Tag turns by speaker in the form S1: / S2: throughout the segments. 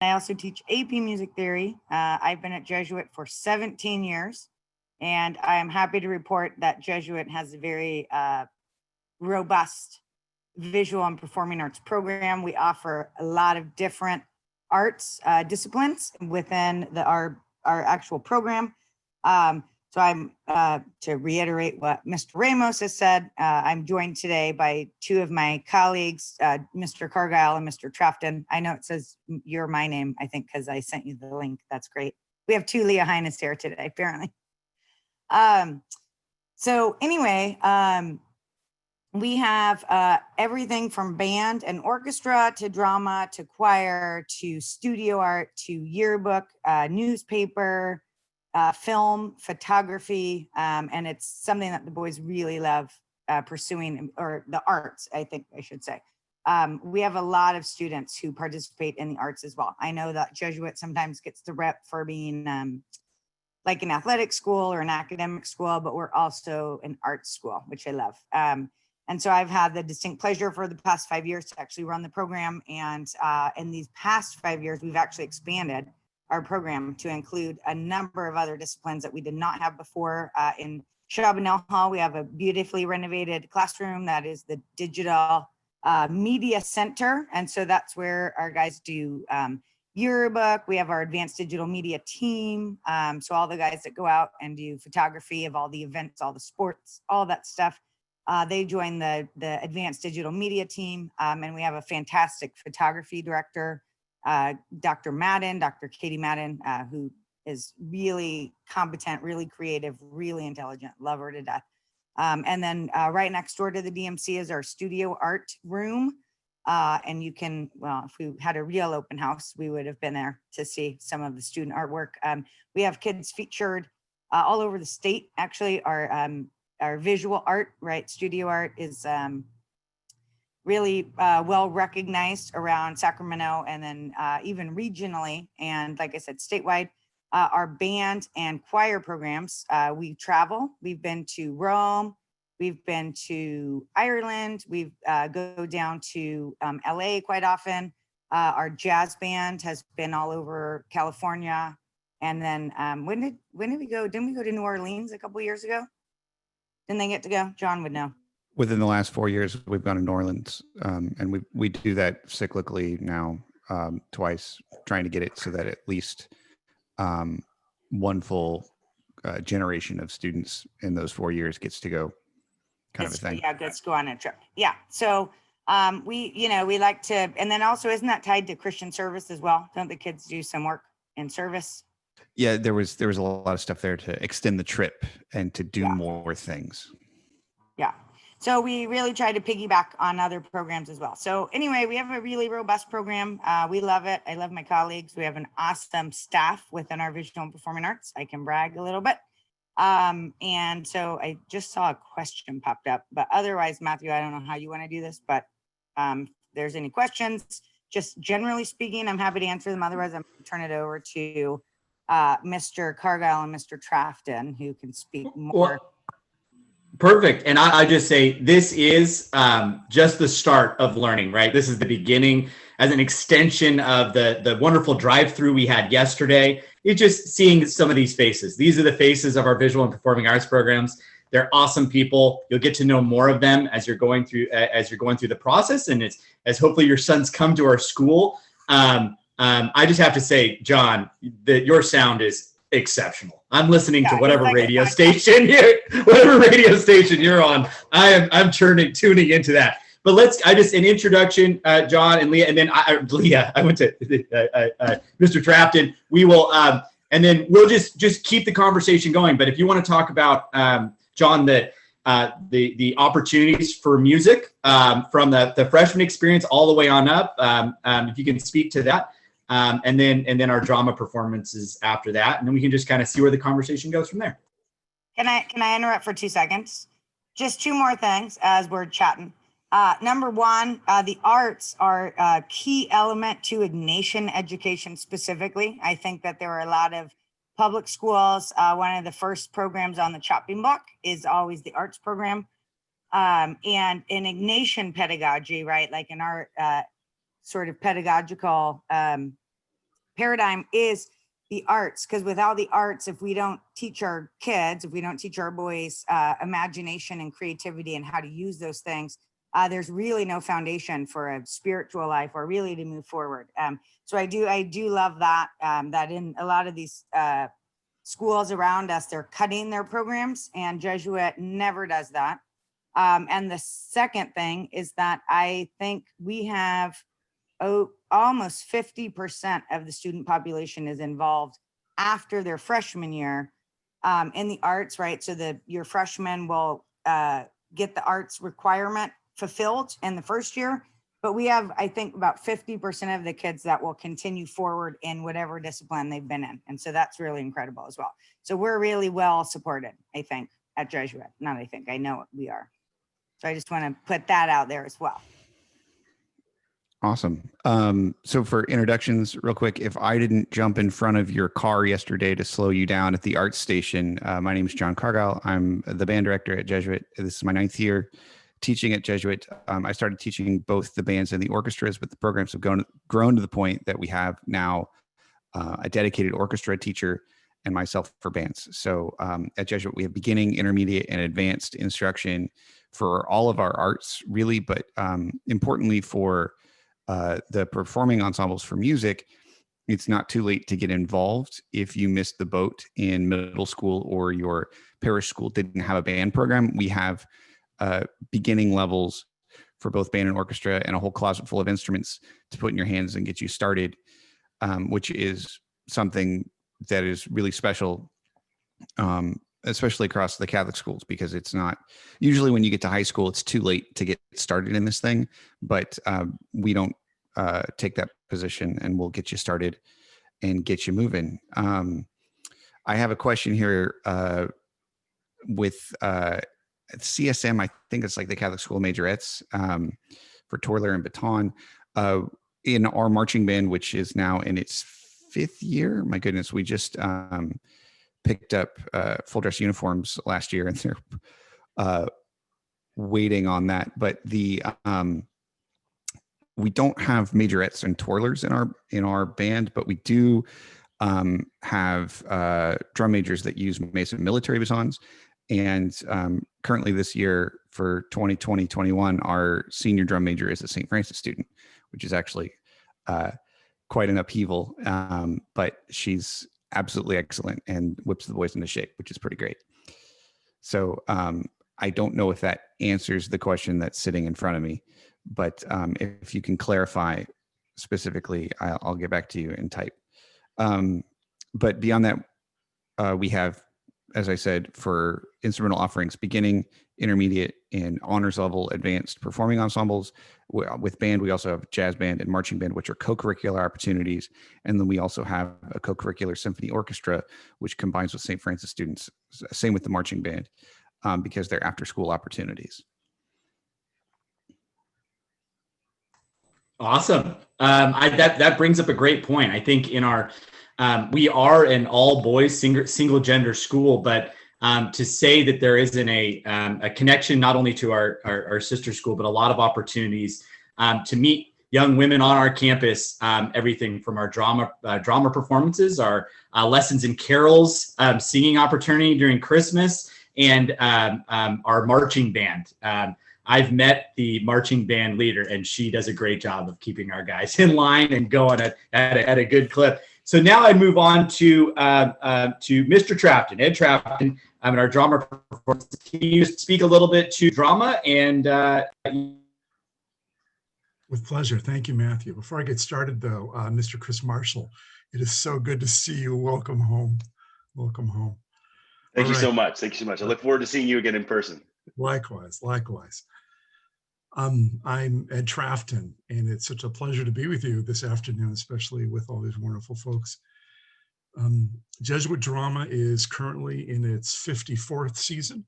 S1: I also teach AP music theory. I've been at Jesuit for 17 years, and I am happy to report that Jesuit has a very robust visual and performing arts program. We offer a lot of different arts disciplines within our actual program. So I'm, to reiterate what Mr. Ramos has said, I'm joined today by two of my colleagues, Mr. Cargile and Mr. Trafton. I know it says you're my name, I think, because I sent you the link. That's great. We have two Leah Heines here today, apparently. So anyway, we have everything from band and orchestra to drama to choir to studio art to yearbook, newspaper, film, photography, and it's something that the boys really love pursuing, or the arts, I think I should say. We have a lot of students who participate in the arts as well. I know that Jesuit sometimes gets the rep for being like an athletic school or an academic school, but we're also an arts school, which I love. And so I've had the distinct pleasure for the past 5 years to actually run the program. And in these past 5 years, we've actually expanded our program to include a number of other disciplines that we did not have before. In Chabanel Hall, we have a beautifully renovated classroom that is the digital media center. And so that's where our guys do yearbook. We have our advanced digital media team. So all the guys that go out and do photography of all the events, all the sports, all that stuff, they join the advanced digital media team. And we have a fantastic photography director, Dr. Madden, Dr. Katie Madden, who is really competent, really creative, really intelligent, love her to death. And then right next door to the DMC is our studio art room. And you can, well, if we had a real open house, we would have been there to see some of the student artwork. We have kids featured all over the state. Actually, our visual art, right, studio art is really well recognized around Sacramento, and then even regionally, and like I said, statewide. Our band and choir programs, we travel. We've been to Rome, we've been to Ireland, we've go down to LA quite often. Our jazz band has been all over California. And then when did we go? Didn't we go to New Orleans a couple years ago? Didn't they get to go? John would know.
S2: Within the last 4 years, we've gone to New Orleans, and we do that cyclically now, twice, trying to get it so that at least one full generation of students in those 4 years gets to go, kind of a thing.
S1: Yeah, gets to go on a trip. Yeah, so we like to, and then also, isn't that tied to Christian service as well? Don't the kids do some work in service?
S2: Yeah, there was a lot of stuff there to extend the trip and to do more things.
S1: Yeah. So we really try to piggyback on other programs as well. So anyway, we have a really robust program. We love it. I love my colleagues. We have an awesome staff within our visual and performing arts. I can brag a little bit. And so I just saw a question popped up, but otherwise, Matthew, I don't know how you want to do this, but if there's any questions, just generally speaking, I'm happy to answer them. Otherwise, I'm going to turn it over to Mr. Cargile and Mr. Trafton, who can speak more.
S3: Well, perfect. And I just say this is just the start of learning, right? This is the beginning as an extension of the wonderful drive-through we had yesterday. It's just seeing some of these faces. These are the faces of our visual and performing arts programs. They're awesome people. You'll get to know more of them as you're going through the process, and as hopefully your sons come to our school. I just have to say, John, that your sound is exceptional. I'm listening to whatever radio station you're on. I'm tuning into that. But an introduction, John and Leah, and then Leah. I went to Mr. Trafton. We will, and then we'll just keep the conversation going. But if you want to talk about, John, the opportunities for music from the freshman experience all the way on up, if you can speak to that. And then our drama performances after that, and then we can just kind of see where the conversation goes from there.
S1: Can I interrupt for 2 seconds? Just two more things as we're chatting. Number one, the arts are a key element to Ignatian education specifically. I think that there are a lot of public schools. One of the first programs on the chopping block is always the arts program. And in Ignatian pedagogy, right, like in our sort of pedagogical paradigm is the arts, because without the arts, if we don't teach our kids, if we don't teach our boys imagination and creativity and how to use those things, there's really no foundation for a spiritual life or really to move forward. So I do love that, that in a lot of these schools around us, they're cutting their programs, and Jesuit never does that. And the second thing is that I think we have almost 50% of the student population is involved after their freshman year in the arts, right? So your freshmen will get the arts requirement fulfilled in the first year, but we have, I think, about 50% of the kids that will continue forward in whatever discipline they've been in. And so that's really incredible as well. So we're really well supported, I think, at Jesuit. Not I think, I know we are. So I just want to put that out there as well.
S2: Awesome. So for introductions, real quick, if I didn't jump in front of your car yesterday to slow you down at the arts station, my name is John Cargile. I'm the band director at Jesuit. This is my 9th year teaching at Jesuit. I started teaching both the bands and the orchestras, but the programs have grown to the point that we have now a dedicated orchestra teacher and myself for bands. So at Jesuit, we have beginning, intermediate, and advanced instruction for all of our arts, really, but importantly for the performing ensembles for music, it's not too late to get involved. If you missed the boat in middle school or your parish school didn't have a band program, we have beginning levels for both band and orchestra and a whole closet full of instruments to put in your hands and get you started, which is something that is really special, especially across the Catholic schools, because it's not usually when you get to high school, it's too late to get started in this thing, but we don't take that position, and we'll get you started and get you moving. I have a question here with CSM. I think it's like the Catholic School Majorettes for Toiler and Baton in our marching band, which is now in its 5th year. My goodness, we just picked up full dress uniforms last year, and they're waiting on that. But we don't have majorettes and twirlers in our band, but we do have drum majors that use Mason military batons. And currently this year for 2020-21, our senior drum major is a St. Francis student, which is actually quite an upheaval. But she's absolutely excellent and whips the boys into shape, which is pretty great. So I don't know if that answers the question that's sitting in front of me, but if you can clarify specifically, I'll get back to you and type. But beyond that, we have, as I said, for instrumental offerings, beginning, intermediate, and honors level advanced performing ensembles. With band, we also have jazz band and marching band, which are co-curricular opportunities. And then we also have a co-curricular symphony orchestra, which combines with St. Francis students. Same with the marching band, because they're after school opportunities.
S3: Awesome. That brings up a great point. I think in our we are an all boys single gender school, but to say that there isn't a connection not only to our sister school, but a lot of opportunities to meet young women on our campus. Everything from our drama performances, our lessons in carols, singing opportunity during Christmas, and our marching band. I've met the marching band leader, and she does a great job of keeping our guys in line and going at a good clip. So now I move on to Mr. Trafton, Ed Trafton, in our drama performance. Can you speak a little bit to drama? And
S4: with pleasure. Thank you, Matthew. Before I get started, though, Mr. Chris Marshall, it is so good to see you. Welcome home. Welcome home.
S5: Thank you so much. Thank you so much. I look forward to seeing you again in person.
S4: Likewise, likewise. I'm Ed Trafton, and it's such a pleasure to be with you this afternoon, especially with all these wonderful folks. Jesuit Drama is currently in its 54th season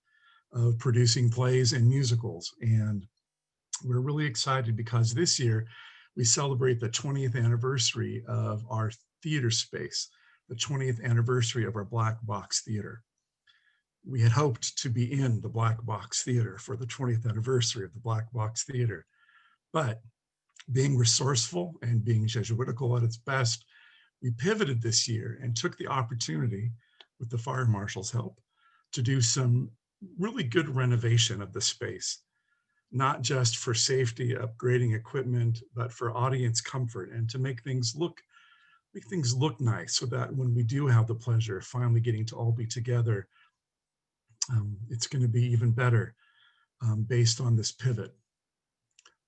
S4: of producing plays and musicals, and we're really excited because this year we celebrate the 20th anniversary of our theater space, the 20th anniversary of our Black Box Theater. We had hoped to be in the Black Box Theater for the 20th anniversary of the Black Box Theater, but being resourceful and being Jesuitical at its best, we pivoted this year and took the opportunity, with the fire marshal's help, to do some really good renovation of the space, not just for safety, upgrading equipment, but for audience comfort and to make things look nice, so that when we do have the pleasure of finally getting to all be together, it's going to be even better based on this pivot.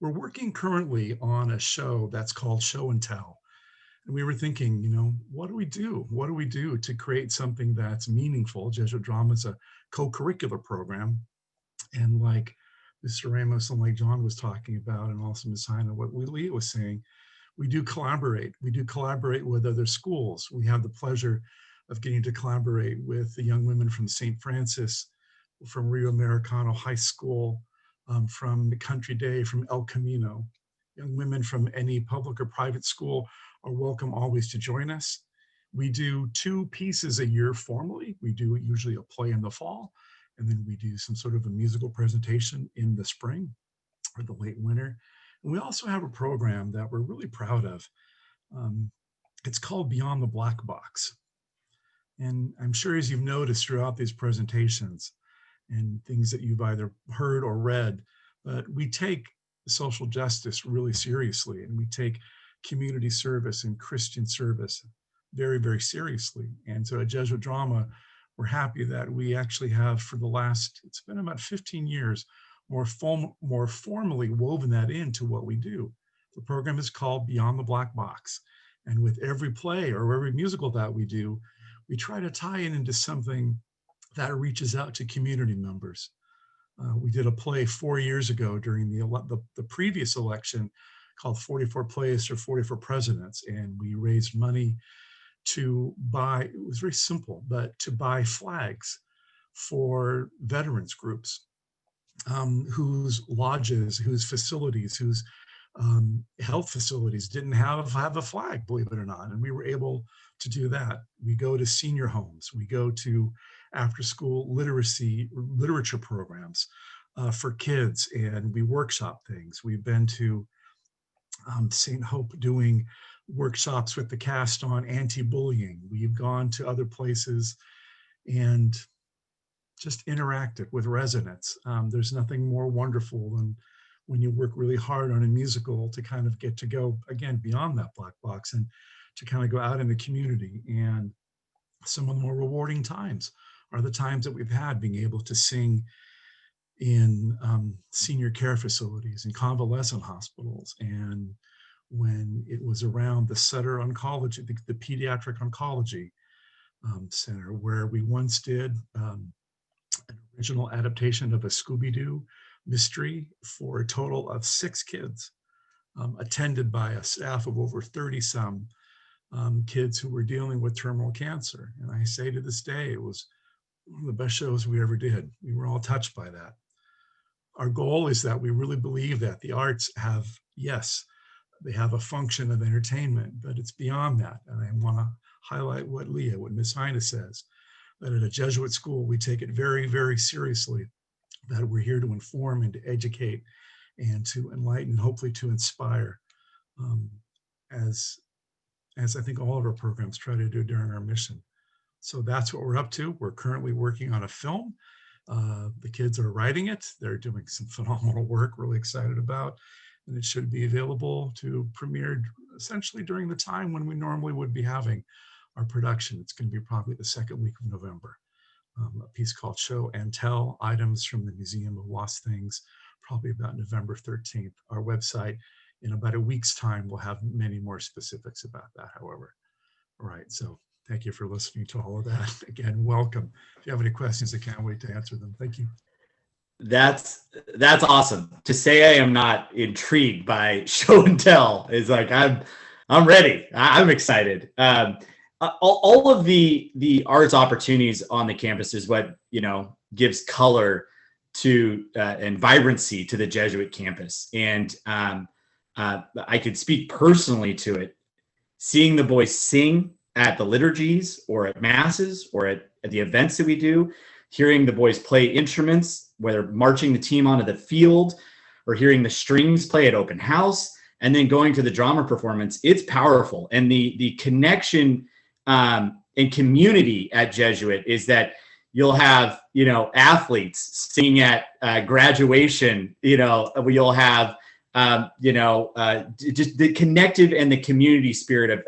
S4: We're working currently on a show that's called Show and Tell. And we were thinking, what do we do? What do we do to create something that's meaningful? Jesuit Drama is a co-curricular program. And like Mr. Ramos and like John was talking about, and also Ms. Heine, what Leah was saying, we do collaborate. We do collaborate with other schools. We have the pleasure of getting to collaborate with the young women from St. Francis, from Rio Americano High School, from the Country Day, from El Camino. Young women from any public or private school are welcome always to join us. We do 2 pieces a year formally. We do usually a play in the fall, and then we do some sort of a musical presentation in the spring or the late winter. And we also have a program that we're really proud of. It's called Beyond the Black Box. And I'm sure, as you've noticed throughout these presentations and things that you've either heard or read, but we take social justice really seriously, and we take community service and Christian service very, very seriously. And so at Jesuit Drama, we're happy that we actually have, for the last, it's been about 15 years, more formally woven that into what we do. The program is called Beyond the Black Box. And with every play or every musical that we do, we try to tie it into something that reaches out to community members. We did a play 4 years ago during the previous election called 44 Plays for 44 Presidents. And we raised money to buy, it was very simple, but to buy flags for veterans groups whose lodges, whose facilities, whose health facilities didn't have a flag, believe it or not. And we were able to do that. We go to senior homes. We go to after-school literature programs for kids, and we workshop things. We've been to St. Hope doing workshops with the cast on anti-bullying. We've gone to other places and just interacted with residents. There's nothing more wonderful than when you work really hard on a musical to kind of get to go, again, beyond that black box and to kind of go out in the community. And some of the more rewarding times are the times that we've had being able to sing in senior care facilities and convalescent hospitals. And when it was around the Sutter Oncology, the Pediatric Oncology Center, where we once did an original adaptation of a Scooby-Doo mystery for a total of 6 kids, attended by a staff of over 30 some kids who were dealing with terminal cancer. And I say to this day, it was one of the best shows we ever did. We were all touched by that. Our goal is that we really believe that the arts have, yes, they have a function of entertainment, but it's beyond that. And I want to highlight what Ms. Heine says, that at a Jesuit school, we take it very, very seriously, that we're here to inform and to educate and to enlighten, hopefully to inspire, as I think all of our programs try to do during our mission. So that's what we're up to. We're currently working on a film. The kids are writing it. They're doing some phenomenal work, really excited about, and it should be available to premiere essentially during the time when we normally would be having our production. It's going to be probably the second week of November. A piece called Show and Tell, Items from the Museum of Lost Things, probably about November 13th. Our website in about a week's time will have many more specifics about that, however. All right, so thank you for listening to all of that. Again, welcome. If you have any questions, I can't wait to answer them. Thank you. That's awesome. To say I am not intrigued by Show and Tell is like, I'm ready. I'm excited. All of the arts opportunities on the campus is what, gives color to and vibrancy to the Jesuit campus. And I could speak personally to it. Seeing the boys sing at the liturgies or at masses or at the events that we do, hearing the boys play instruments, whether marching the team onto the field or hearing the strings play at open house,
S3: and then going to the drama performance, it's powerful. And the connection and community at Jesuit is that you'll have, athletes singing at graduation, you'll have, just the connective and the community spirit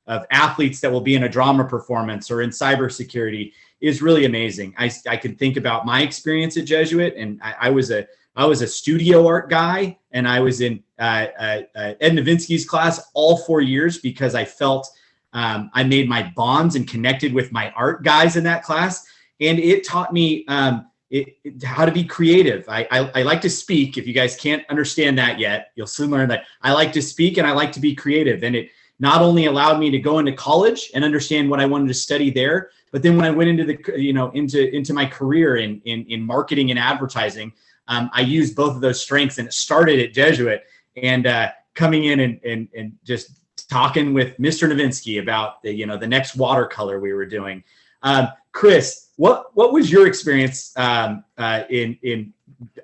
S3: of athletes that will be in a drama performance or in cybersecurity is really amazing. I can think about my experience at Jesuit, and I was a studio art guy, and I was in Ed Novinsky's class all 4 years because I felt I made my bonds and connected with my art guys in that class. And it taught me how to be creative. I like to speak. If you guys can't understand that yet, you'll soon learn that I like to speak and I like to be creative. And it not only allowed me to go into college and understand what I wanted to study there, but then when I went into into my career in marketing and advertising, I used both of those strengths, and it started at Jesuit. And coming in and just talking with Mr. Novinsky about the next watercolor we were doing. Chris, what was your experience in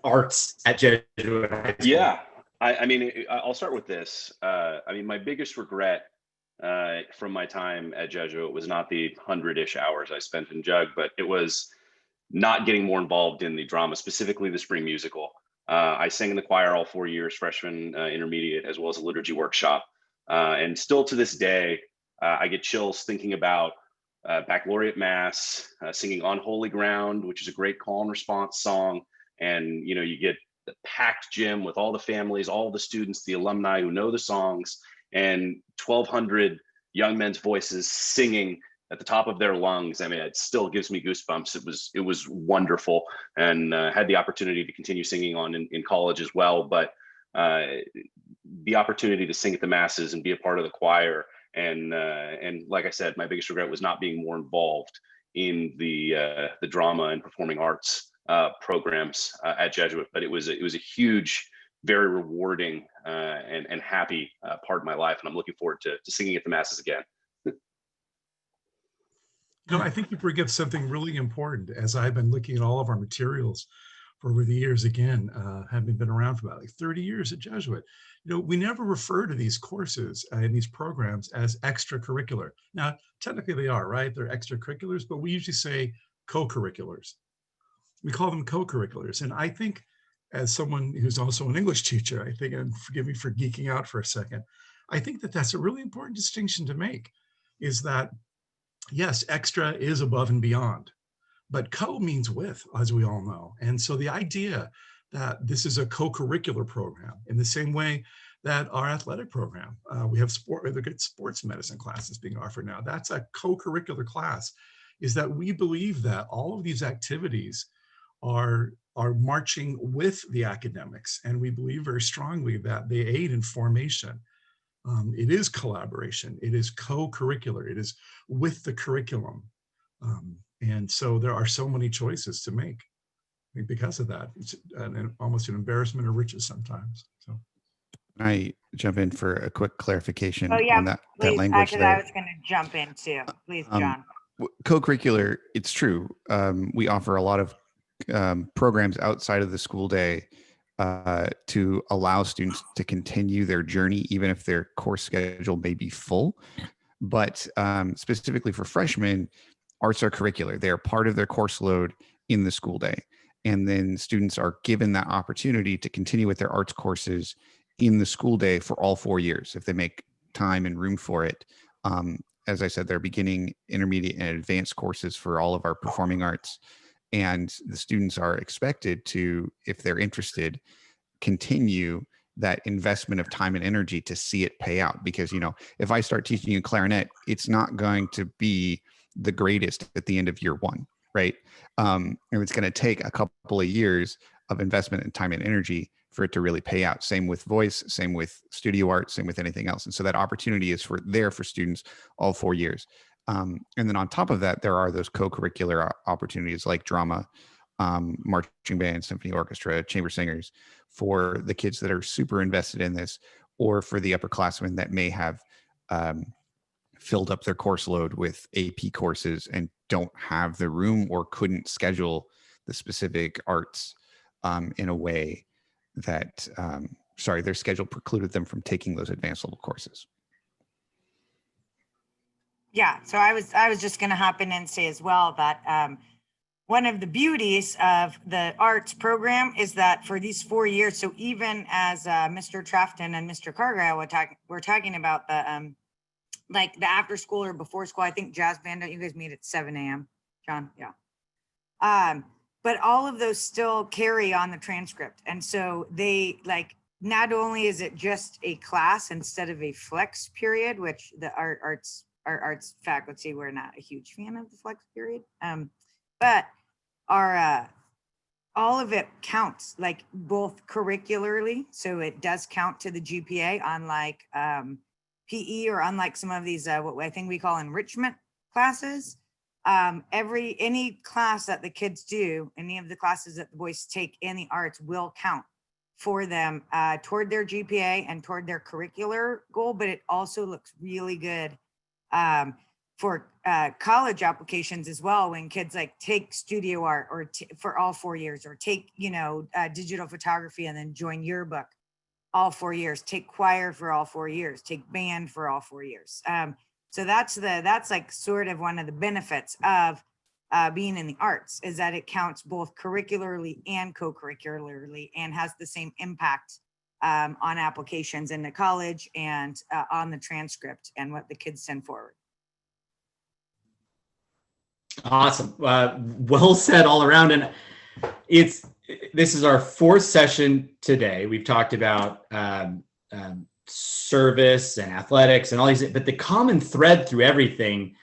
S3: arts at Jesuit High School?
S5: Yeah, I mean, I'll start with this. My biggest regret from my time at Jesuit was not the 100-ish hours I spent in Jug, but it was not getting more involved in the drama, specifically the spring musical. I sang in the choir all 4 years, freshman, intermediate, as well as a liturgy workshop. And still to this day, I get chills thinking about baccalaureate mass, singing On Holy Ground, which is a great call and response song. And, you get the packed gym with all the families, all the students, the alumni who know the songs, and 1,200 young men's voices singing at the top of their lungs. I mean, it still gives me goosebumps. It was wonderful, and had the opportunity to continue singing on in college as well. But the opportunity to sing at the masses and be a part of the choir, and like I said, my biggest regret was not being more involved in the drama and performing arts programs at Jesuit. But it was a huge, very rewarding and happy part of my life, and I'm looking forward to singing at the masses again.
S4: I think you forget something really important. As I've been looking at all of our materials for over the years, again, having been around for about 30 years at Jesuit, we never refer to these courses and these programs as extracurricular. Now, technically they are, right? They're extracurriculars, but we usually say co-curriculars. We call them co-curriculars. And I think, as someone who's also an English teacher, I think, and forgive me for geeking out for a second, I think that that's a really important distinction to make, is that yes, extra is above and beyond, but co means with, as we all know. And so the idea that this is a co-curricular program, in the same way that our athletic program, we have good sports medicine classes being offered now, that's a co-curricular class, is that we believe that all of these activities are marching with the academics. And we believe very strongly that they aid in formation. It is collaboration. It is co-curricular. It is with the curriculum. And so there are so many choices to make. I think because of that, it's almost an embarrassment of riches sometimes. So,
S2: can I jump in for a quick clarification
S1: yeah,
S2: on that
S1: please,
S2: language
S1: because
S2: there?
S1: I was going to jump in too. Please, John.
S2: Co-curricular, it's true. We offer a lot of programs outside of the school day to allow students to continue their journey, even if their course schedule may be full. But specifically for freshmen, arts are curricular. They are part of their course load in the school day. And then students are given that opportunity to continue with their arts courses in the school day for all 4 years, if they make time and room for it. As I said, they're beginning, intermediate, and advanced courses for all of our performing arts. And the students are expected to, if they're interested, continue that investment of time and energy to see it pay out. Because, if I start teaching you clarinet, it's not going to be the greatest at the end of year one, right? And it's going to take a couple of years of investment in time and energy for it to really pay out. Same with voice, same with studio art, same with anything else. And so that opportunity is there for students all 4 years. And then on top of that, there are those co-curricular opportunities like drama, marching band, symphony orchestra, chamber singers, for the kids that are super invested in this, or for the upperclassmen that may have filled up their course load with AP courses and don't have the room or couldn't schedule the specific arts in a way that their schedule precluded them from taking those advanced level courses.
S1: Yeah, so I was just going to hop in and say as well that one of the beauties of the arts program is that for these 4 years, so even as Mr. Trafton and Mr. Cargile we're talking about the like the after school or before school. I think jazz band, don't you guys meet at 7 a.m., John? Yeah. But all of those still carry on the transcript. And so they like, not only is it just a class instead of a flex period, which our arts faculty, we're not a huge fan of the flex period. But our all of it counts, like both curricularly, so it does count to the GPA, unlike PE or unlike some of these what I think we call enrichment classes. Any class that the kids do, any of the classes that the boys take in the arts will count for them toward their GPA and toward their curricular goal, but it also looks really good for college applications as well, when kids like take studio art or for all 4 years, or take, digital photography and then join yearbook all 4 years, take choir for all 4 years, take band for all 4 years. So that's like sort of one of the benefits of being in the arts, is that it counts both curricularly and co-curricularly and has the same impact on applications in the college and on the transcript and what the kids send forward.
S3: Awesome. Well said all around. And this is our fourth session today. We've talked about service and athletics and all these, but the common thread through everything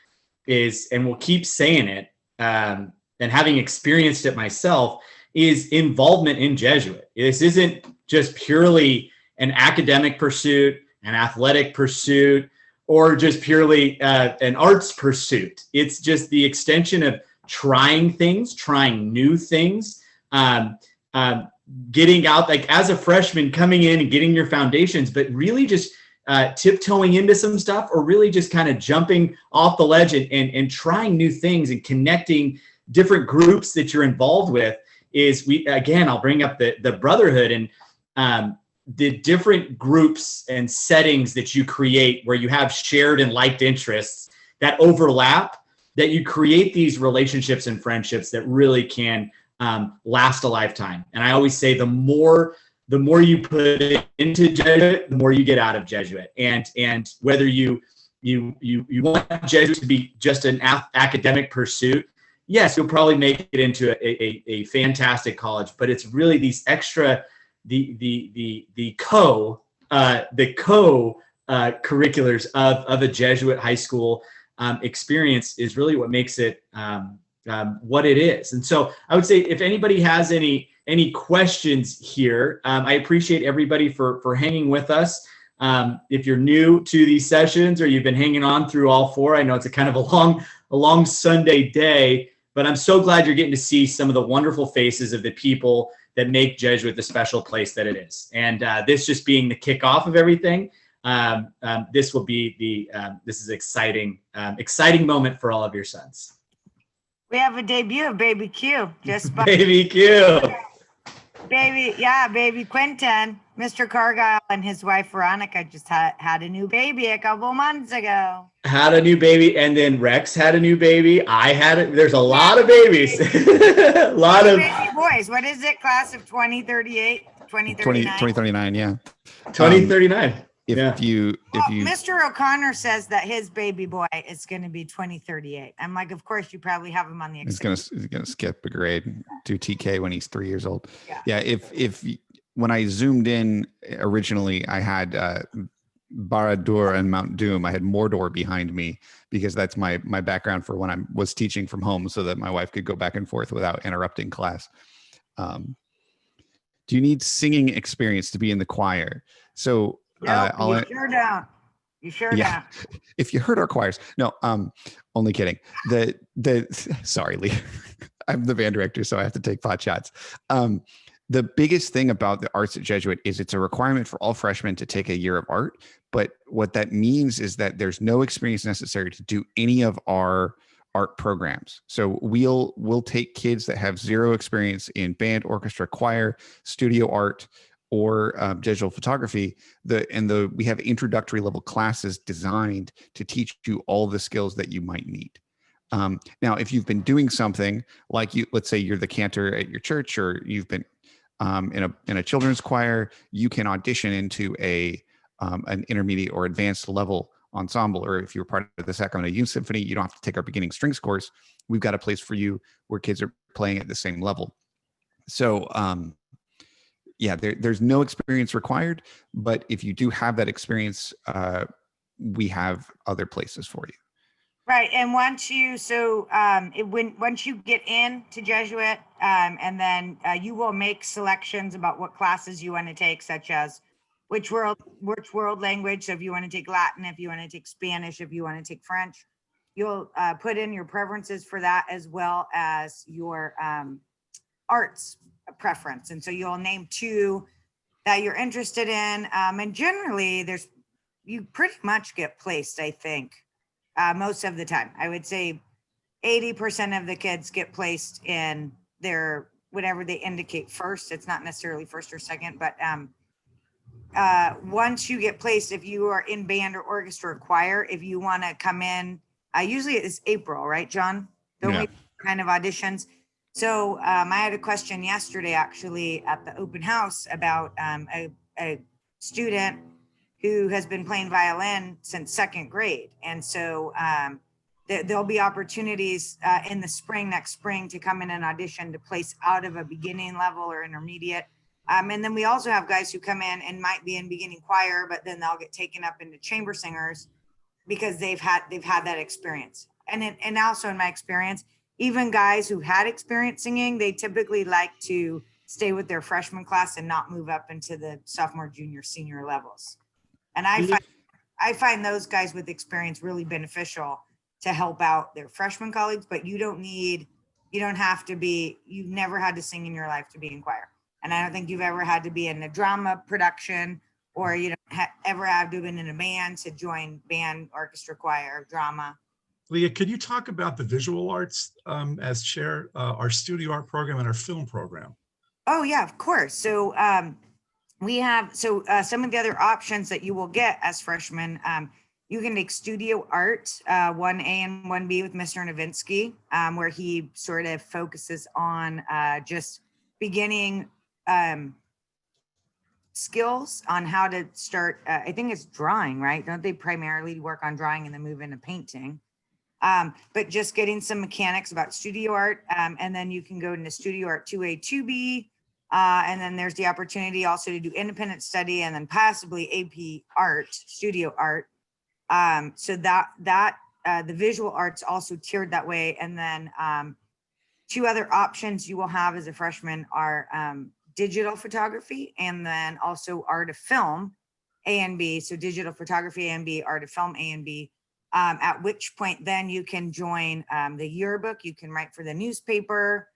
S3: is, and we'll keep saying it, and having experienced it myself, is involvement in Jesuit. This isn't just purely an academic pursuit, an athletic pursuit, or just purely an arts pursuit. It's just the extension of trying things, trying new things, getting out, like as a freshman, coming in and getting your foundations, but really just tiptoeing into some stuff, or really just kind of jumping off the ledge and trying new things and connecting different groups that you're involved with. I'll bring up the brotherhood and the different groups and settings that you create where you have shared and liked interests that overlap, that you create these relationships and friendships that really can last a lifetime. And I always say the more you put into Jesuit, the more you get out of Jesuit. And whether you want Jesuit to be just an academic pursuit, yes, you'll probably make it into a fantastic college, but it's really these extra, the curriculars of a Jesuit high school experience is really what makes it what it is. And so I would say, if anybody has any questions here, I appreciate everybody for hanging with us. If you're new to these sessions, or you've been hanging on through all four, I know it's a kind of a long Sunday day, but I'm so glad you're getting to see some of the wonderful faces of the people that make Jesuit the special place that it is. And this just being the kickoff of everything, this will be this is exciting moment for all of your sons.
S1: We have a debut of Baby Q.
S3: Baby Q.
S1: Baby Quentin. Mr. Cargile and his wife Veronica just had a new baby a couple months ago.
S3: Had a new baby, and then Rex had a new baby. I had it. There's a lot of babies. A lot of
S1: baby boys. What is it? Class of 2038, 2039?
S2: 2039, yeah.
S3: 2039.
S1: Mr. O'Connor says that his baby boy is going to be 2038. I'm like, of course, you probably have him on the.
S2: He's gonna skip a grade, do TK when he's 3 years old.
S1: Yeah.
S2: If when I zoomed in originally, I had Barad-dûr and Mount Doom. I had Mordor behind me because that's my background for when I was teaching from home, so that my wife could go back and forth without interrupting class. Do you need singing experience to be in the choir? So.
S1: You sure don't. You sure don't.
S2: If you heard our choirs, no, only kidding. Sorry, Lee, I'm the band director, so I have to take pot shots. The biggest thing about the arts at Jesuit is it's a requirement for all freshmen to take a year of art. But what that means is that there's no experience necessary to do any of our art programs. So we'll take kids that have zero experience in band, orchestra, choir, studio art, or digital photography, we have introductory level classes designed to teach you all the skills that you might need. Now, if you've been doing something like let's say you're the cantor at your church, or you've been in a children's choir, you can audition into an intermediate or advanced level ensemble. Or if you're part of the Sacramento Youth Symphony, you don't have to take our beginning strings course. We've got a place for you where kids are playing at the same level. So yeah, there's no experience required, but if you do have that experience, we have other places for you.
S1: Right, and once you once you get into Jesuit, and then you will make selections about what classes you want to take, such as which world language. So if you want to take Latin, if you want to take Spanish, if you want to take French, you'll put in your preferences for that, as well as your arts preference. And so you'll name 2 that you're interested in, and generally you pretty much get placed, I think. Most of the time, I would say 80% of the kids get placed in their whatever they indicate first. It's not necessarily first or second, but once you get placed, if you are in band or orchestra or choir, if you want to come in, usually it's April, right, John? Don't we kind of auditions? So I had a question yesterday, actually, at the open house about a student who has been playing violin since 2nd grade. And so there'll be opportunities in the next spring, to come in and audition to place out of a beginning level or intermediate. And then we also have guys who come in and might be in beginning choir, but then they'll get taken up into chamber singers because they've had that experience. And also, in my experience, even guys who had experience singing, they typically like to stay with their freshman class and not move up into the sophomore, junior, senior levels. And I find those guys with experience really beneficial to help out their freshman colleagues, but you've never had to sing in your life to be in choir. And I don't think you've ever had to be in a drama production, or you don't ever have to have been in a band to join band, orchestra, choir, drama.
S4: Leah, could you talk about the visual arts as chair, our studio art program and our film program?
S1: Oh yeah, of course. So we have, some of the other options that you will get as freshmen, you can take studio art, 1A and 1B with Mr. Novinsky, where he sort of focuses on just beginning skills on how to start, I think it's drawing, right? Don't they primarily work on drawing and then move into painting? But just getting some mechanics about studio art, and then you can go into studio art 2A, 2B, and then there's the opportunity also to do independent study, and then possibly AP art, studio art. So that the visual arts also tiered that way. And then 2 other options you will have as a freshman are digital photography, and then also art of film, A and B. So digital photography A and B, art of film A and B. At which point then you can join the yearbook. You can write for the newspaper.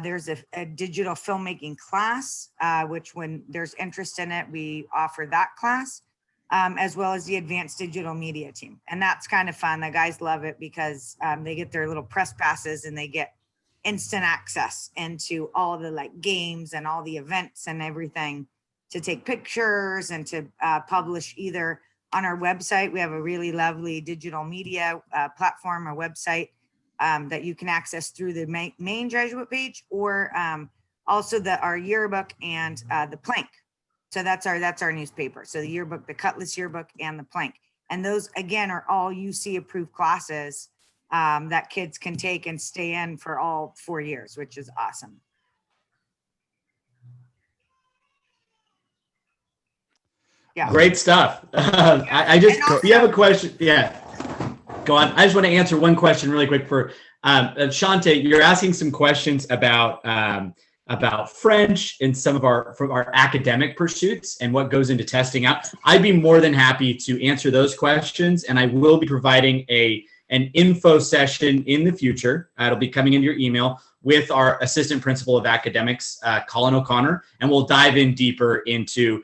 S1: There's a digital filmmaking class, which when there's interest in it, we offer that class, as well as the advanced digital media team. And that's kind of fun. The guys love it because they get their little press passes and they get instant access into all the games and all the events and everything, to take pictures and to publish either on our website. We have a really lovely digital media platform, a website that you can access through the main Jesuit page, or also our yearbook and the plank. So that's our newspaper. So the yearbook, the Cutlass yearbook, and the plank. And those, again, are all UC approved classes that kids can take and stay in for all 4 years, which is awesome. Yeah.
S3: Great stuff. We have a question. Yeah, go on. I just want to answer one question really quick for Shante. You're asking some questions about French and some of our academic pursuits and what goes into testing out. I'd be more than happy to answer those questions, and I will be providing an info session in the future. It'll be coming into your email with our Assistant Principal of Academics, Colin O'Connor, and we'll dive in deeper into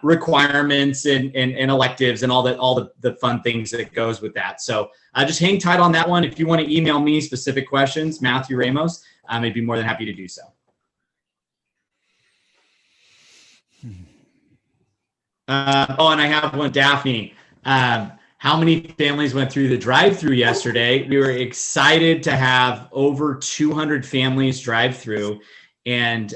S3: requirements and electives and all the fun things that goes with that. So just hang tight on that one. If you want to email me specific questions, Matthew Ramos, I'd be more than happy to do so. And I have one, Daphne. How many families went through the drive-through yesterday? We were excited to have over 200 families drive through. And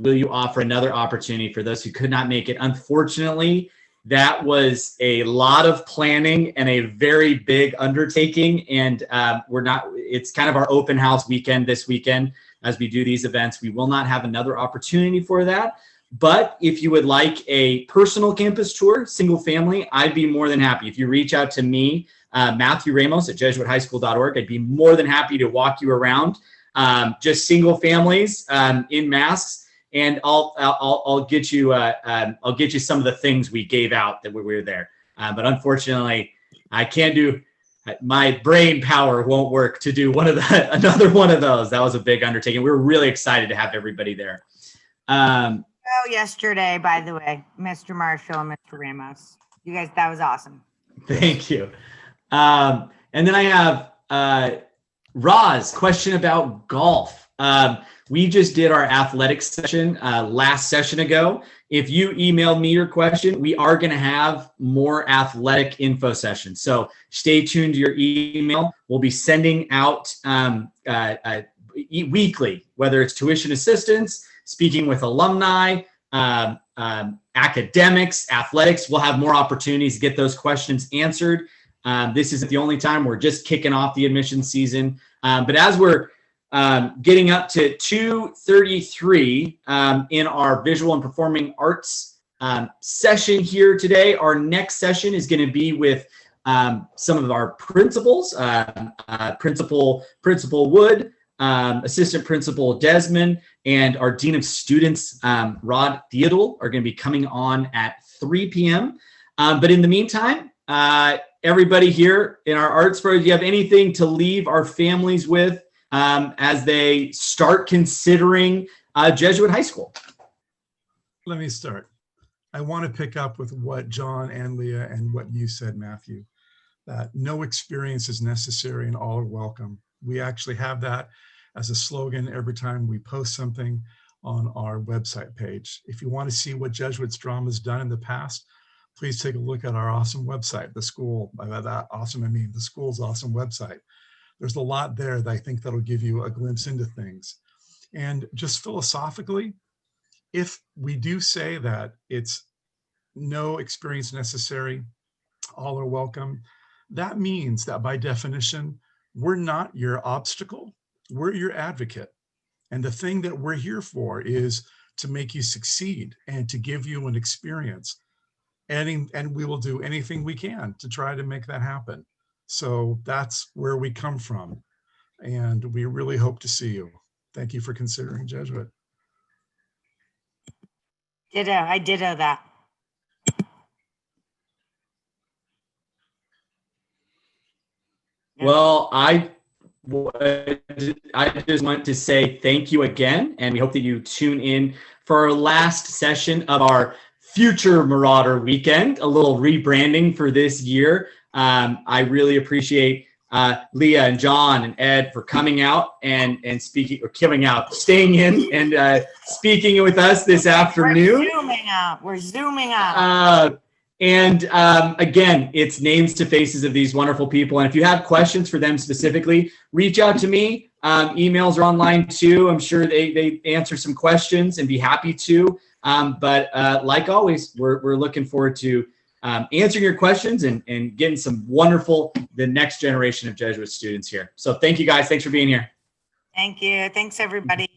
S3: will you offer another opportunity for those who could not make it? Unfortunately, that was a lot of planning and a very big undertaking. And it's kind of our open house weekend this weekend as we do these events. We will not have another opportunity for that. But if you would like a personal campus tour, single family, I'd be more than happy. If you reach out to me, Matthew Ramos at jesuithhighschool.org, I'd be more than happy to walk you around just single families in masks, and I'll get you some of the things we gave out that we were there. But unfortunately, I can't do. My brain power won't work to do another one of those. That was a big undertaking. We were really excited to have everybody there.
S1: Yesterday, by the way, Mr. Marshall and Mr. Ramos. You guys, that was awesome.
S3: Thank you. And then I have Roz, question about golf. We just did our athletics session last session ago. If you emailed me your question, we are going to have more athletic info sessions. So stay tuned to your email. We'll be sending out weekly, whether it's tuition assistance, speaking with alumni, academics, athletics. We'll have more opportunities to get those questions answered. This isn't the only time. We're just kicking off the admissions season. But as we're getting up to 2:33 in our visual and performing arts session here today, our next session is going to be with some of our principals, Principal Wood, Assistant Principal Desmond, and our Dean of Students, Rod Theodule, are going to be coming on at 3 p.m. But in the meantime, everybody here in our arts program, do you have anything to leave our families with as they start considering Jesuit High School?
S4: Let me start. I want to pick up with what John and Leah and what you said, Matthew, that no experience is necessary and all are welcome. We actually have that as a slogan every time we post something on our website page. If you want to see what Jesuits drama has done in the past, please take a look at our awesome website, the school. By that awesome, I mean the school's awesome website. There's a lot there that I think that'll give you a glimpse into things. And just philosophically, if we do say that it's no experience necessary, all are welcome, that means that by definition, we're not your obstacle, we're your advocate. And the thing that we're here for is to make you succeed and to give you an experience. And we will do anything we can to try to make that happen. So that's where we come from. And we really hope to see you. Thank you for considering Jesuit.
S1: Ditto, I ditto that.
S3: Well, I just want to say thank you again, and we hope that you tune in for our last session of our Future Marauder Weekend, a little rebranding for this year. I really appreciate Leah and John and Ed for coming out and speaking, or staying in and speaking with us this afternoon.
S1: We're zooming out.
S3: Again, it's names to faces of these wonderful people. And if you have questions for them specifically, reach out to me. Emails are online too. I'm sure they answer some questions and be happy to. But like always, we're looking forward to answering your questions and getting some the next generation of Jesuit students here. So thank you guys. Thanks for being here.
S1: Thank you. Thanks, everybody.